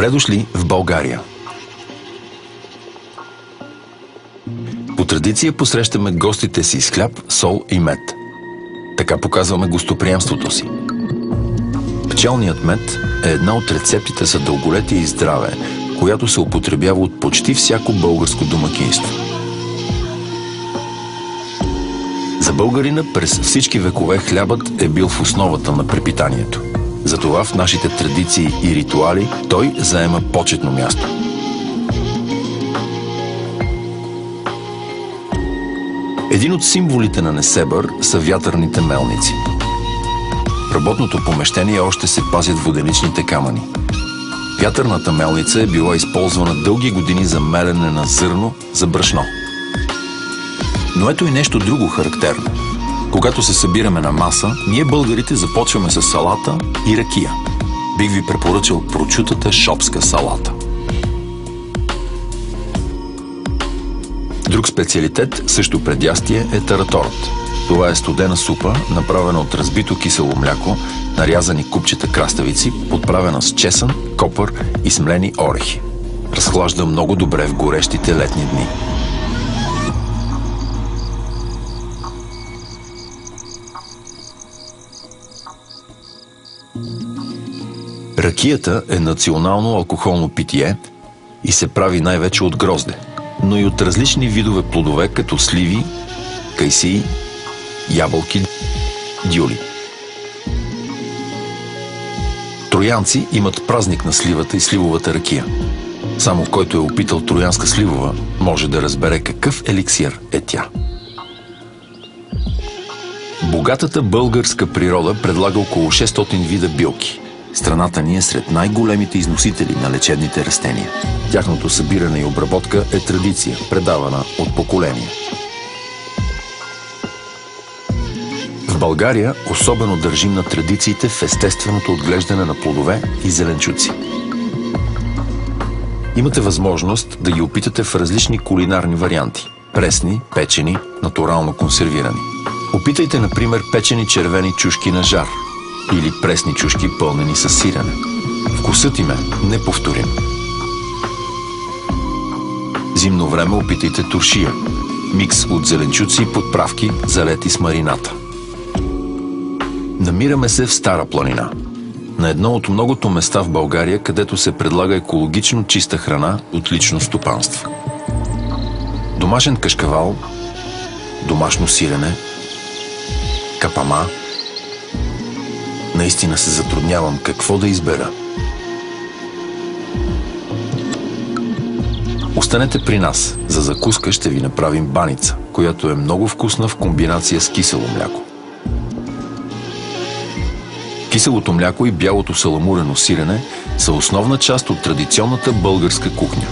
Добре дошли в България! По традиция посрещаме гостите си с хляб, сол и мед. Така показваме гостоприемството си. Пчелният мед е една от рецептите за дълголетие и здраве, която се употребява от почти всяко българско домакинство. За българина през всички векове хлябът е бил в основата на препитанието. Затова в нашите традиции и ритуали той заема почетно място. Един от символите на Несебър са вятърните мелници. В работното помещение още се пазят воденичните камъни. Вятърната мелница е била използвана дълги години за мелене на зърно за брашно. Но ето и нещо друго характерно. Когато се събираме на маса, ние българите започваме с салата и ракия. Бих ви препоръчал прочутата шопска салата. Друг специалитет, също предястие, е тараторът. Това е студена супа, направена от разбито кисело мляко, нарязани купчета краставици, подправена с чесън, копър и смлени орехи. Разхлажда много добре в горещите летни дни. Ракията е национално алкохолно питие и се прави най-вече от грозде, но и от различни видове плодове, като сливи, кайсии, ябълки, дюли. Троянци имат празник на сливата и сливовата ракия. Само който е опитал троянска сливова, може да разбере какъв еликсир е тя. Богатата българска природа предлага около 600 вида билки. Страната ни е сред най-големите износители на лечебните растения. Тяхното събиране и обработка е традиция, предавана от поколения. В България особено държим на традициите в естественото отглеждане на плодове и зеленчуци. Имате възможност да ги опитате в различни кулинарни варианти – пресни, печени, натурално консервирани. Опитайте, например, печени червени чушки на жар или пресни чушки, пълнени с сирене. Вкусът им е неповторим. Зимно време опитайте туршия – микс от зеленчуци и подправки, залети с марината. Намираме се в Стара планина, на едно от многото места в България, където се предлага екологично чиста храна от лично стопанство. Домашен кашкавал, домашно сирене, капама. Наистина се затруднявам какво да избера. Останете при нас. За закуска ще ви направим баница, която е много вкусна в комбинация с кисело мляко. Киселото мляко и бялото саламурено сирене са основна част от традиционната българска кухня.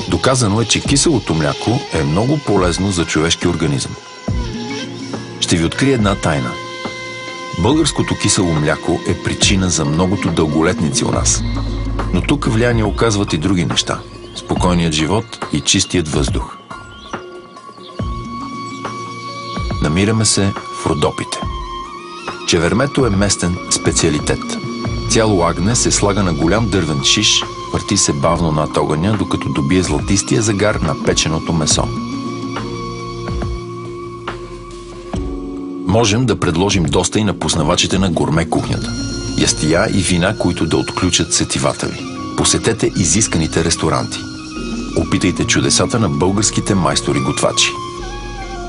Доказано е, че киселото мляко е много полезно за човешки организъм. Ще ви открия една тайна. Българското кисело мляко е причина за многото дълголетници у нас. Но тук влияние оказват и други неща. Спокойният живот и чистият въздух. Намираме се в Родопите. Чевермето е местен специалитет. Цяло агне се слага на голям дървен шиш, върти се бавно над огъня, докато добие златистия загар на печеното месо. Можем да предложим доста и на познавачите на гурме кухнята. Ястия и вина, които да отключат сетивата ви. Посетете изисканите ресторанти. Опитайте чудесата на българските майстори-готвачи.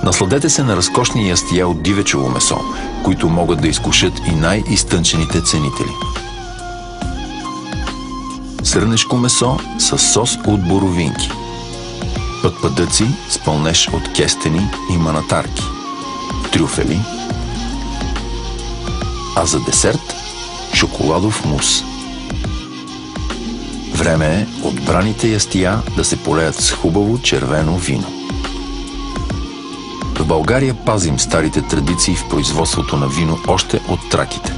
Насладете се на разкошни ястия от дивечово месо, които могат да изкушат и най-изтънчените ценители. Сърнешко месо с сос от боровинки. Пътпадъци с пълнеж от кестени и манатарки. Трюфели. А за десерт – шоколадов мус. Време е отбраните ястия да се полеят с хубаво червено вино. В България пазим старите традиции в производството на вино още от траките.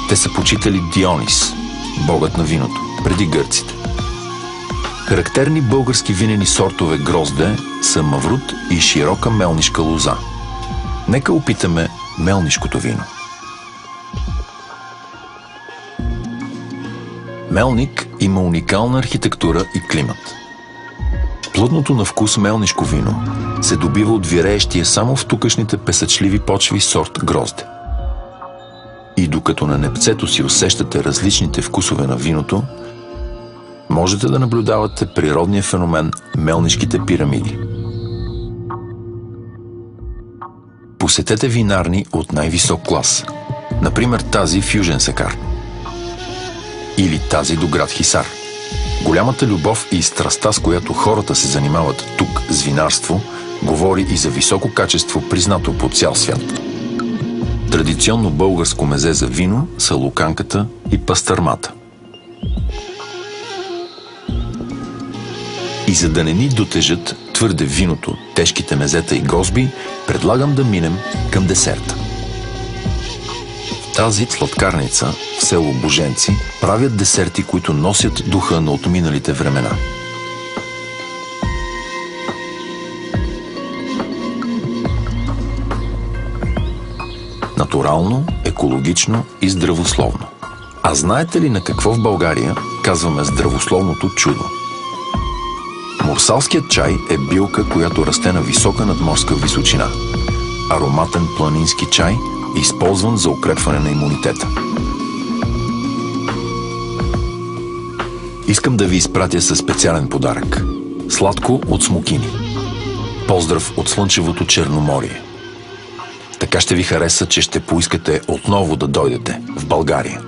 Те са почитали Дионис, богът на виното, преди гърците. Характерни български винени сортове грозде са маврут и широка мелнишка лоза. Нека опитаме мелнишкото вино. Мелник има уникална архитектура и климат. Плътното на вкус мелнишко вино се добива от виреещия само в тукашните песъчливи почви сорт грозде. И докато на непцето си усещате различните вкусове на виното, можете да наблюдавате природния феномен мелнишките пирамиди. Посетете винарни от най-висок клас, например тази в Южен Сакар или тази до град Хисар. Голямата любов и страстта, с която хората се занимават тук с винарство, говори и за високо качество, признато по цял свят. Традиционно българско мезе за вино са луканката и пастърмата. И за да не ни дотежат твърде виното, тежките мезета и гозби, предлагам да минем към десерта. В тази сладкарница в село Боженци правят десерти, които носят духа на отминалите времена. Натурално, екологично и здравословно. А знаете ли на какво в България казваме здравословното чудо? Мурсалският чай е билка, която расте на висока надморска височина. Ароматен планински чай, използван за укрепване на имунитета. Искам да ви изпратя със специален подарък. Сладко от смокини. Поздрав от слънчевото Черноморие. Така ще ви хареса, че ще поискате отново да дойдете в България.